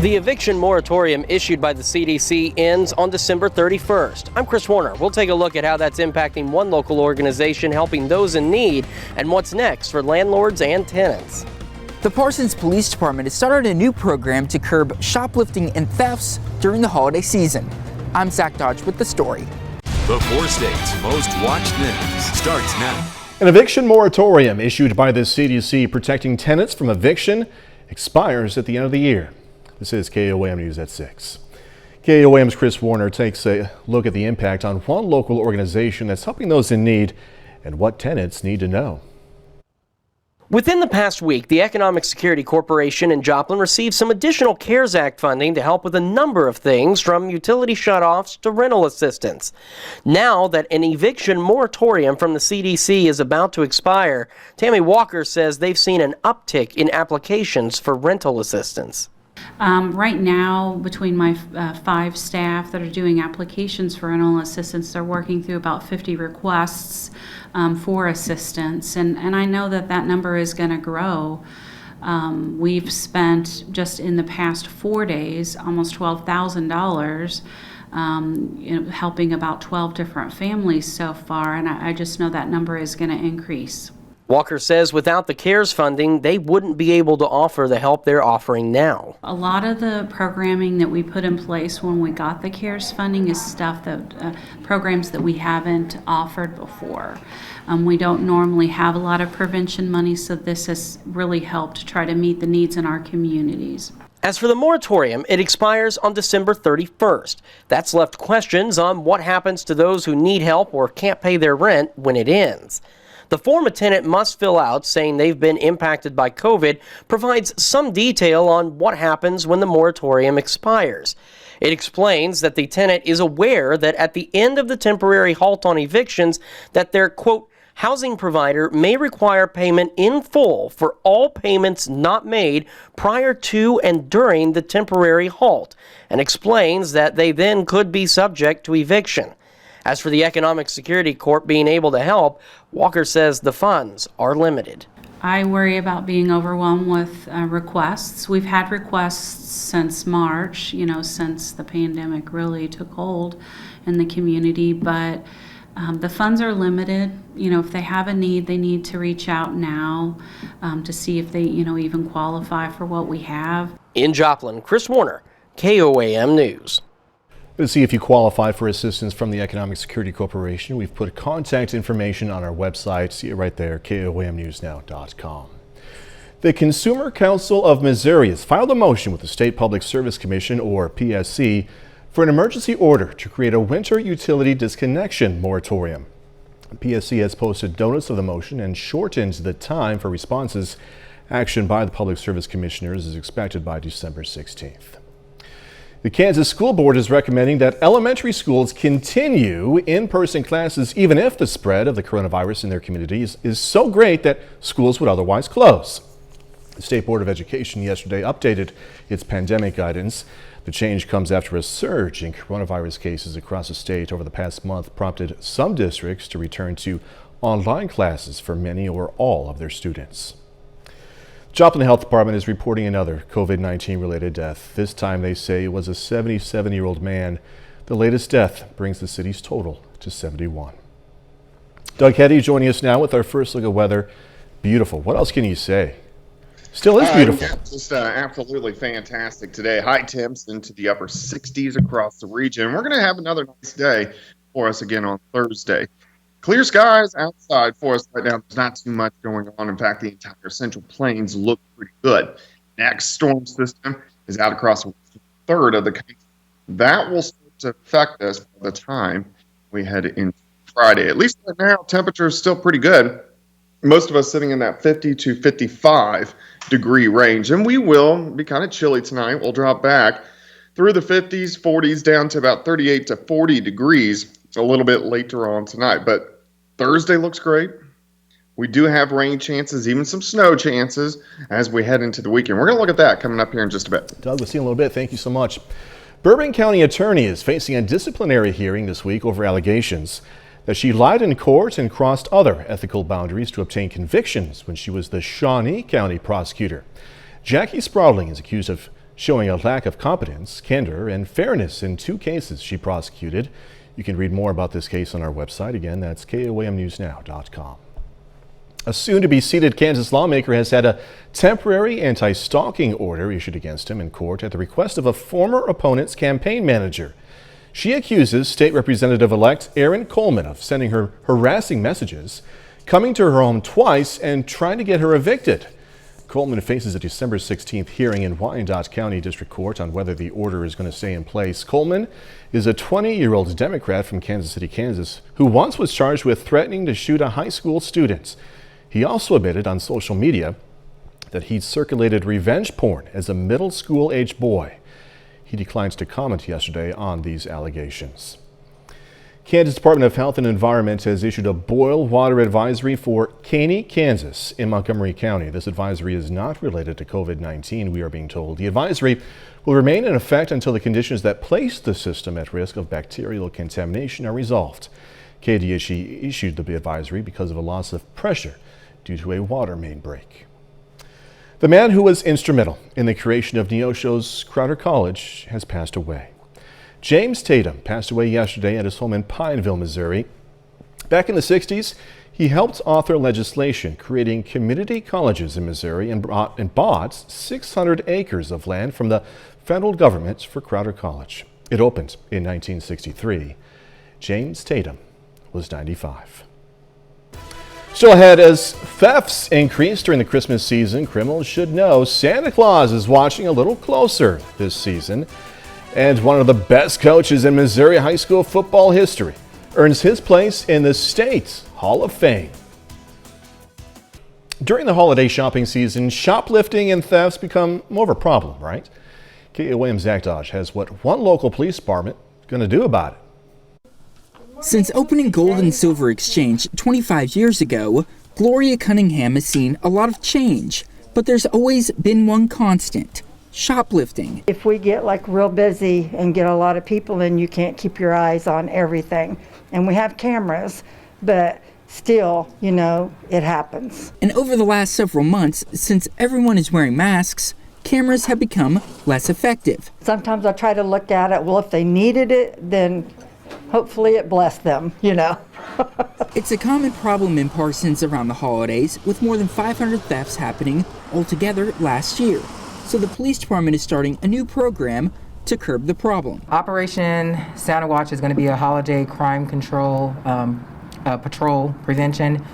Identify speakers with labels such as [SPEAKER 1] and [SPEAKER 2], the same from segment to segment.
[SPEAKER 1] The eviction moratorium issued by the CDC ends on December 31st. I'm Chris Warner. We'll take a look at how that's impacting one local organization helping those in need and what's next for landlords and tenants.
[SPEAKER 2] The Parsons Police Department has started a new program to curb shoplifting and thefts during the holiday season. I'm Zach Dodge with the story.
[SPEAKER 3] The 4 states' most watched news starts now.
[SPEAKER 4] An eviction moratorium issued by the CDC protecting tenants from eviction expires at the end of the year. This is KOAM News at 6. KOAM's Chris Warner takes a look at the impact on one local organization that's helping those in need and what tenants need to know.
[SPEAKER 1] Within the past week, the Economic Security Corporation in Joplin received some additional CARES Act funding to help with a number of things, from utility shutoffs to rental assistance. Now that an eviction moratorium from the CDC is about to expire, Tammy Walker says they've seen an uptick in applications for rental assistance.
[SPEAKER 5] Right now, between my 5 staff that are doing applications for rental assistance, they're working through about 50 requests for assistance, and I know that that number is going to grow. We've spent, just in the past 4 days, almost $12,000 helping about 12 different families so far, and I just know that number is going to increase.
[SPEAKER 1] Walker says without the CARES funding, they wouldn't be able to offer the help they're offering now.
[SPEAKER 5] A lot of the programming that we put in place when we got the CARES funding is stuff that programs that we haven't offered before. We don't normally have a lot of prevention money, so this has really helped to try to meet the needs in our communities.
[SPEAKER 1] As for the moratorium, it expires on December 31st. That's left questions on what happens to those who need help or can't pay their rent when it ends. The form a tenant must fill out saying they've been impacted by COVID provides some detail on what happens when the moratorium expires. It explains that the tenant is aware that at the end of the temporary halt on evictions that their, quote, housing provider may require payment in full for all payments not made prior to and during the temporary halt, and explains that they then could be subject to eviction. As for the Economic Security Corp being able to help, Walker says the funds are limited.
[SPEAKER 5] I worry about being overwhelmed with requests. We've had requests since March, since the pandemic really took hold in the community, but the funds are limited. If they have a need, they need to reach out now to see if they, even qualify for what we have.
[SPEAKER 1] In Joplin, Chris Warner, KOAM News.
[SPEAKER 4] To see if you qualify for assistance from the Economic Security Corporation, we've put contact information on our website. See it right there, KOAMnewsnow.com. The Consumer Council of Missouri has filed a motion with the State Public Service Commission, or PSC, for an emergency order to create a winter utility disconnection moratorium. The PSC has posted notice of the motion and shortened the time for responses. Action by the Public Service Commissioners is expected by December 16th. The Kansas School Board is recommending that elementary schools continue in-person classes even if the spread of the coronavirus in their communities is so great that schools would otherwise close. The State Board of Education yesterday updated its pandemic guidance. The change comes after a surge in coronavirus cases across the state over the past month prompted some districts to return to online classes for many or all of their students. Joplin Health Department is reporting another COVID-19 related death. This time they say it was a 77-year-old man. The latest death brings the city's total to 71. Doug Hetty joining us now with our first look at weather. Beautiful. What else can you say? Still is beautiful.
[SPEAKER 6] Yeah, just absolutely fantastic today. High temps into the upper 60s across the region. We're going to have another nice day for us again on Thursday. Clear skies outside for us right now. There's not too much going on. In fact, the entire Central Plains look pretty good. Next storm system is out across a third of the country. That will start to affect us by the time we head into Friday. At least right now, temperature is still pretty good. Most of us sitting in that 50 to 55 degree range. And we will be kind of chilly tonight. We'll drop back through the 50s, 40s, down to about 38 to 40 degrees a little bit later on tonight. But Thursday looks great. We do have rain chances, even some snow chances as we head into the weekend. We're going to look at that coming up here in just a bit.
[SPEAKER 4] Doug, we'll see you in a little bit. Thank you so much. Bourbon County attorney is facing a disciplinary hearing this week over allegations that she lied in court and crossed other ethical boundaries to obtain convictions when she was the Shawnee County prosecutor. Jackie Spradling is accused of showing a lack of competence, candor, and fairness in 2 cases she prosecuted. You can read more about this case on our website. Again, that's KOAMNewsNow.com. A soon-to-be-seated Kansas lawmaker has had a temporary anti-stalking order issued against him in court at the request of a former opponent's campaign manager. She accuses State Representative-elect Erin Coleman of sending her harassing messages, coming to her home twice, and trying to get her evicted. Coleman faces a December 16th hearing in Wyandotte County District Court on whether the order is going to stay in place. Coleman is a 20-year-old Democrat from Kansas City, Kansas, who once was charged with threatening to shoot a high school student. He also admitted on social media that he'd circulated revenge porn as a middle school-aged boy. He declines to comment yesterday on these allegations. Kansas Department of Health and Environment has issued a boil water advisory for Caney, Kansas in Montgomery County. This advisory is not related to COVID-19, we are being told. The advisory will remain in effect until the conditions that place the system at risk of bacterial contamination are resolved. KDHE issued the advisory because of a loss of pressure due to a water main break. The man who was instrumental in the creation of Neosho's Crowder College has passed away. James Tatum passed away yesterday at his home in Pineville, Missouri. Back in the 60s, he helped author legislation creating community colleges in Missouri and bought 600 acres of land from the federal government for Crowder College. It opened in 1963. James Tatum was 95. Still ahead, as thefts increase during the Christmas season, criminals should know Santa Claus is watching a little closer this season. And one of the best coaches in Missouri high school football history earns his place in the state's Hall of Fame. During the holiday shopping season, shoplifting and thefts become more of a problem, right? KOAM's Zach Dodge has what one local police department is going to do about it.
[SPEAKER 2] Since opening Gold and Silver Exchange 25 years ago, Gloria Cunningham has seen a lot of change, but there's always been one constant: shoplifting.
[SPEAKER 7] If we get like real busy and get a lot of people in, you can't keep your eyes on everything. And we have cameras, but still, it happens.
[SPEAKER 2] And over the last several months, since everyone is wearing masks, cameras have become less effective.
[SPEAKER 7] Sometimes I try to look at it, well, if they needed it, then hopefully it blessed them,
[SPEAKER 2] It's a common problem in Parsons around the holidays, with more than 500 thefts happening altogether last year. So the police department is starting a new program to curb the problem.
[SPEAKER 8] Operation Santa Watch is going to be a holiday crime control patrol prevention.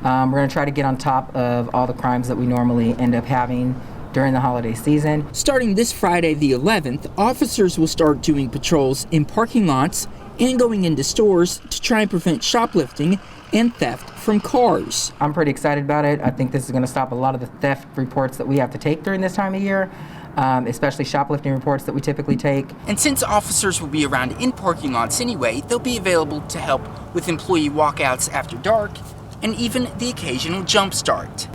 [SPEAKER 8] We're going to try to get on top of all the crimes that we normally end up having during the holiday season.
[SPEAKER 2] Starting this Friday the 11th, officers will start doing patrols in parking lots and going into stores to try and prevent shoplifting and theft from cars.
[SPEAKER 8] I'm pretty excited about it. I think this is going to stop a lot of the theft reports that we have to take during this time of year, especially shoplifting reports that we typically take.
[SPEAKER 2] And since officers will be around in parking lots anyway, they'll be available to help with employee walkouts after dark and even the occasional jump start.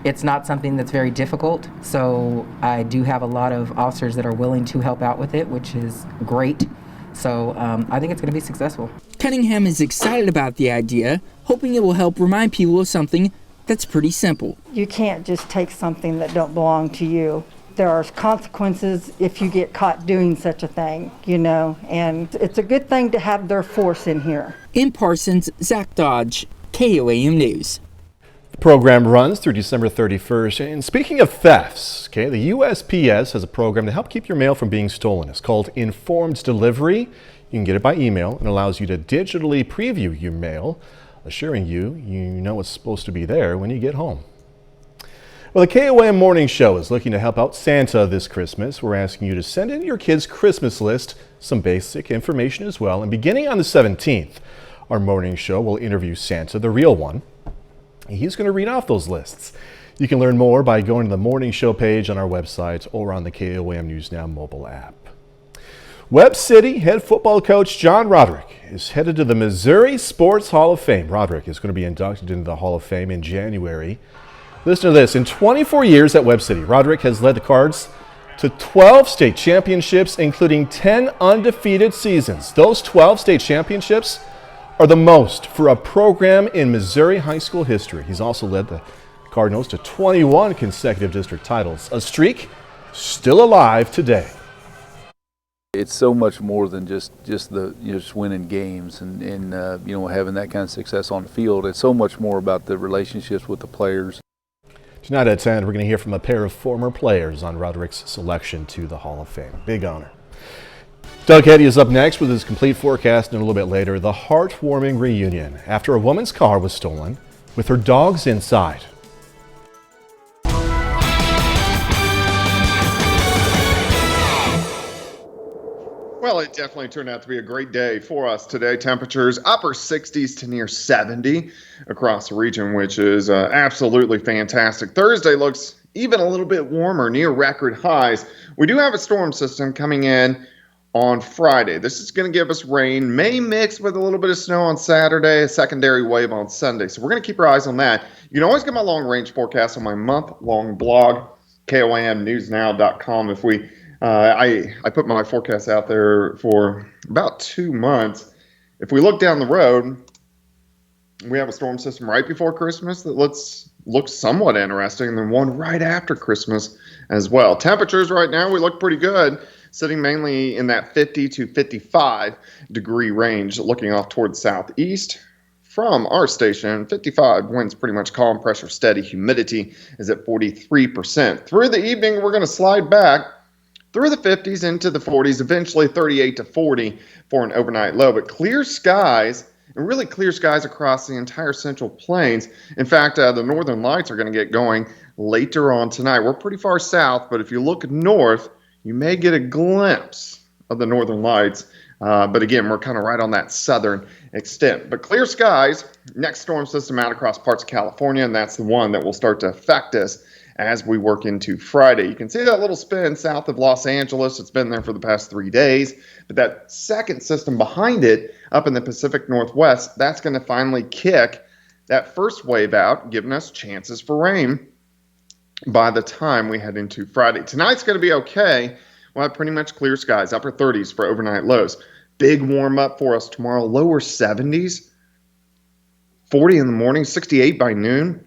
[SPEAKER 8] It's not something that's very difficult, so I do have a lot of officers that are willing to help out with it, which is great. So I think it's going to be successful.
[SPEAKER 2] Cunningham is excited about the idea, hoping it will help remind people of something that's pretty simple.
[SPEAKER 7] You can't just take something that don't belong to you. There are consequences if you get caught doing such a thing, and it's a good thing to have their force in here.
[SPEAKER 2] In Parsons, Zach Dodge, KOAM News.
[SPEAKER 4] The program runs through December 31st. And speaking of thefts, the USPS has a program to help keep your mail from being stolen. It's called Informed Delivery. You can get it by email and allows you to digitally preview your mail, assuring you know what's supposed to be there when you get home. Well, the KOAM Morning Show is looking to help out Santa this Christmas. We're asking you to send in your kids' Christmas list, some basic information as well. And beginning on the 17th, our morning show will interview Santa, the real one. He's going to read off those lists. You can learn more by going to the morning show page on our website or on the KOAM News Now mobile app. Webb City head football coach John Roderick is headed to the Missouri Sports Hall of Fame. Roderick is going to be inducted into the Hall of Fame in January. Listen to this. In 24 years at Webb City, Roderick has led the Cards to 12 state championships, including 10 undefeated seasons. Those 12 state championships are the most for a program in Missouri high school history. He's also led the Cardinals to 21 consecutive district titles, a streak still alive today.
[SPEAKER 9] It's so much more than just winning games and having that kind of success on the field. It's so much more about the relationships with the players.
[SPEAKER 4] Tonight at 10, we're going to hear from a pair of former players on Roderick's selection to the Hall of Fame. Big honor. Doug Hetty is up next with his complete forecast, and a little bit later, the heartwarming reunion after a woman's car was stolen with her dogs inside.
[SPEAKER 6] Well, it definitely turned out to be a great day for us today. Temperatures upper 60s to near 70 across the region, which is absolutely fantastic. Thursday looks even a little bit warmer, near record highs. We do have a storm system coming in on Friday. This is going to give us rain, may mix with a little bit of snow on Saturday, a secondary wave on Sunday. So we're going to keep our eyes on that. You can always get my long-range forecast on my month-long blog, KOAMnewsnow.com. If we I put my forecast out there for about 2 months. If we look down the road, we have a storm system right before Christmas that looks somewhat interesting, and then one right after Christmas as well. Temperatures right now, we look pretty good, sitting mainly in that 50 to 55 degree range, looking off towards southeast. From our station, 55, winds pretty much calm, pressure steady, humidity is at 43%. Through the evening, we're going to slide back through the 50s into the 40s, eventually 38 to 40 for an overnight low. But clear skies, and really clear skies across the entire Central Plains. In fact, the northern lights are going to get going later on tonight. We're pretty far south, but if you look north, you may get a glimpse of the northern lights. But again, we're kind of right on that southern extent. But clear skies, next storm system out across parts of California, and that's the one that will start to affect us as we work into Friday. You can see that little spin south of Los Angeles. It's been there for the past 3 days. But that second system behind it up in the Pacific Northwest, that's going to finally kick that first wave out, giving us chances for rain by the time we head into Friday. Tonight's going to be okay. We'll have pretty much clear skies, upper 30s for overnight lows. Big warm up for us tomorrow, lower 70s, 40 in the morning, 68 by noon,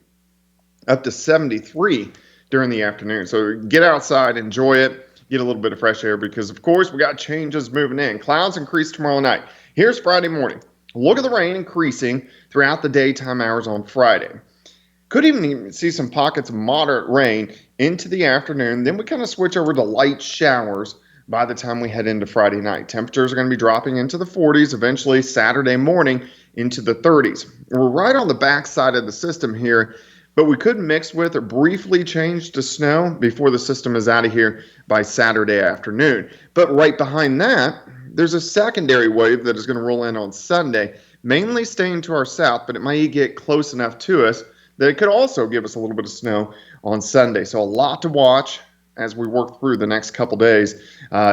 [SPEAKER 6] up to 73 during the afternoon. So get outside, enjoy it, get a little bit of fresh air because, of course, we got changes moving in. Clouds increase tomorrow night. Here's Friday morning. Look at the rain increasing throughout the daytime hours on Friday. Could even see some pockets of moderate rain into the afternoon. Then we kind of switch over to light showers by the time we head into Friday night. Temperatures are going to be dropping into the 40s, eventually Saturday morning into the 30s. We're right on the backside of the system here, but we could mix with or briefly change to snow before the system is out of here by Saturday afternoon. But right behind that, there's a secondary wave that is going to roll in on Sunday, mainly staying to our south, but it might get close enough to us that it could also give us a little bit of snow on Sunday. So a lot to watch as we work through the next couple days.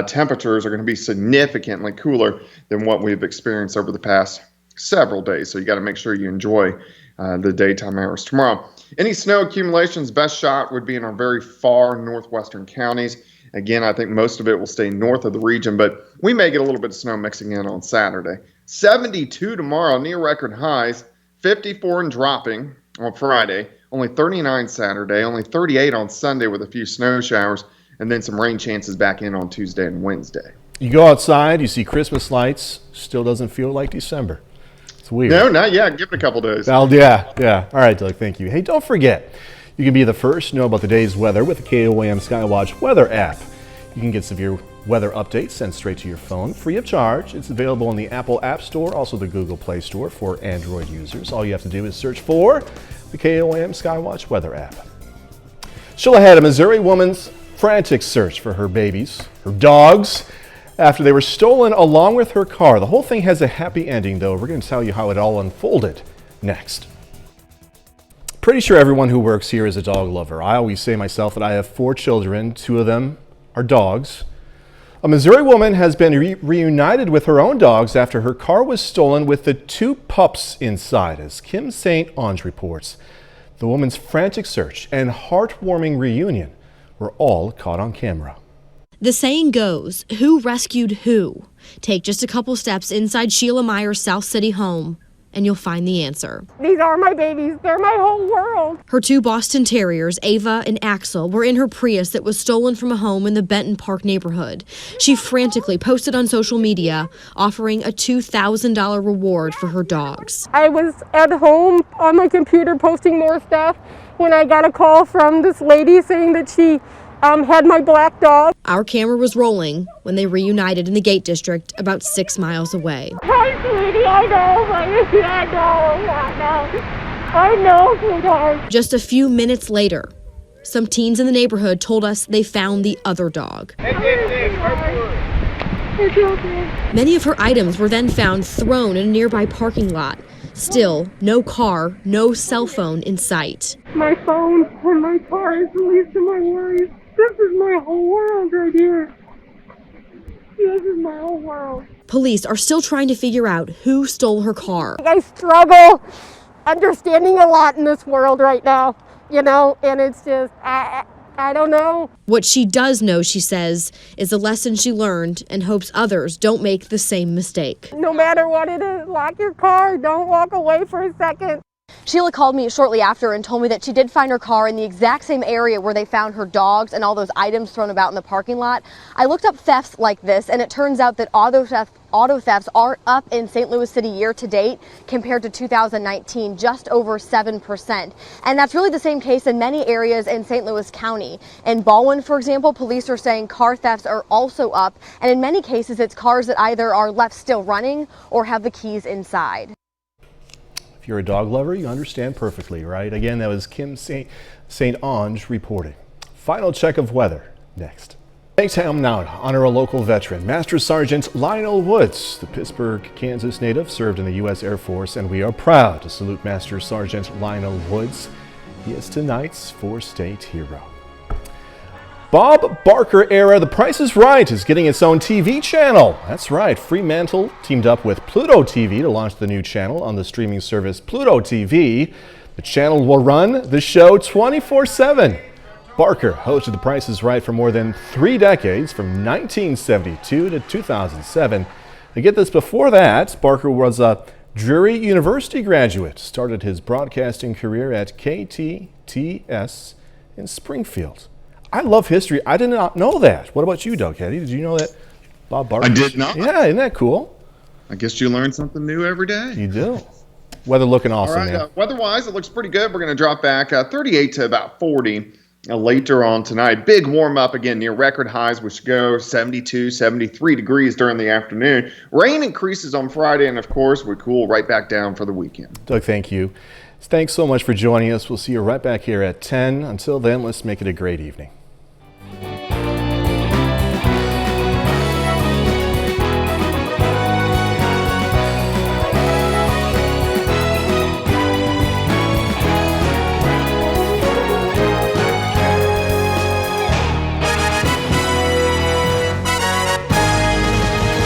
[SPEAKER 6] Temperatures are going to be significantly cooler than what we've experienced over the past several days. So you got to make sure you enjoy the daytime hours tomorrow. Any snow accumulations, best shot would be in our very far northwestern counties. Again, I think most of it will stay north of the region, but we may get a little bit of snow mixing in on Saturday. 72 tomorrow, near record highs, 54 and dropping on Friday, only 39 Saturday, only 38 on Sunday with a few snow showers, and then some rain chances back in on Tuesday and Wednesday.
[SPEAKER 4] You go outside, you see Christmas lights, still doesn't feel like December. It's weird.
[SPEAKER 6] No, not yet. Give it a couple days.
[SPEAKER 4] Yeah. All right, Doug, thank you. Hey, don't forget, you can be the first to know about the day's weather with the KOAM Skywatch weather app. You can get severe weather updates sent straight to your phone, free of charge. It's available in the Apple App Store, also the Google Play Store for Android users. All you have to do is search for the KOAM Skywatch weather app. Still ahead, a Missouri woman's frantic search for her babies, her dogs, after they were stolen along with her car. The whole thing has a happy ending, though. We're going to tell you how it all unfolded next. Pretty sure everyone who works here is a dog lover. I always say myself that I have 4 children. 2 of them are dogs. A Missouri woman has been reunited with her own dogs after her car was stolen with the 2 pups inside, as Kim St. Ange reports. The woman's frantic search and heartwarming reunion were all caught on camera.
[SPEAKER 10] The saying goes, who rescued who? Take just a couple steps inside Sheila Meyer's South City home, and you'll find the answer.
[SPEAKER 11] These are my babies. They're my whole world.
[SPEAKER 10] Her 2 Boston Terriers, Ava and Axel, were in her Prius that was stolen from a home in the Benton Park neighborhood. She frantically posted on social media, offering a $2,000 reward for her dogs.
[SPEAKER 11] I was at home on my computer posting more stuff when I got a call from this lady saying that she had my black dog.
[SPEAKER 10] Our camera was rolling when they reunited in the Gate District about 6 miles away.
[SPEAKER 11] Hi, sweetie. I know, sweetheart.
[SPEAKER 10] Just a few minutes later, some teens in the neighborhood told us they found the other dog. Many of her items were then found thrown in a nearby parking lot. Still, no car, no cell phone in sight.
[SPEAKER 11] My phone and my car is the least of my worries. This is my whole world right here. This is my whole world.
[SPEAKER 10] Police are still trying to figure out who stole her car.
[SPEAKER 11] I struggle understanding a lot in this world right now, and it's just, I don't know.
[SPEAKER 10] What she does know, she says, is a lesson she learned and hopes others don't make the same mistake.
[SPEAKER 11] No matter what it is, lock your car, don't walk away for a second.
[SPEAKER 12] Sheila called me shortly after and told me that she did find her car in the exact same area where they found her dogs and all those items thrown about in the parking lot. I looked up thefts like this, and it turns out that auto thefts are up in St. Louis City year to date compared to 2019, just over 7%. And that's really the same case in many areas in St. Louis County. In Baldwin, for example, police are saying car thefts are also up, and in many cases it's cars that either are left still running or have the keys inside.
[SPEAKER 4] If you're a dog lover, you understand perfectly, right? Again, that was Kim St. Ange reporting. Final check of weather next. Tatum now to honor a local veteran, Master Sergeant Lionel Woods. The Pittsburgh, Kansas native served in the U.S. Air Force, and we are proud to salute Master Sergeant Lionel Woods. He is tonight's 4-state hero. Bob Barker era The Price is Right is getting its own TV channel. That's right, Fremantle teamed up with Pluto TV to launch the new channel on the streaming service Pluto TV. The channel will run the show 24/7. Barker hosted The Price is Right for more than 3 decades, from 1972 to 2007. To get this, before that, Barker was a Drury University graduate, started his broadcasting career at KTTS in Springfield. I love history. I did not know that. What about you, Doug Heddy? Did you know that Bob Barker?
[SPEAKER 6] I did not.
[SPEAKER 4] Yeah, isn't that cool?
[SPEAKER 6] I guess you learn something new every day.
[SPEAKER 4] You do. Weather looking awesome,
[SPEAKER 6] All right,
[SPEAKER 4] man.
[SPEAKER 6] Weather-wise, it looks pretty good. We're going to drop back 38 to about 40 later on tonight. Big warm-up again near record highs, which go 72, 73 degrees during the afternoon. Rain increases on Friday, and of course, we cool right back down for the weekend.
[SPEAKER 4] Doug, thank you. Thanks so much for joining us. We'll see you right back here at 10. Until then, let's make it a great evening.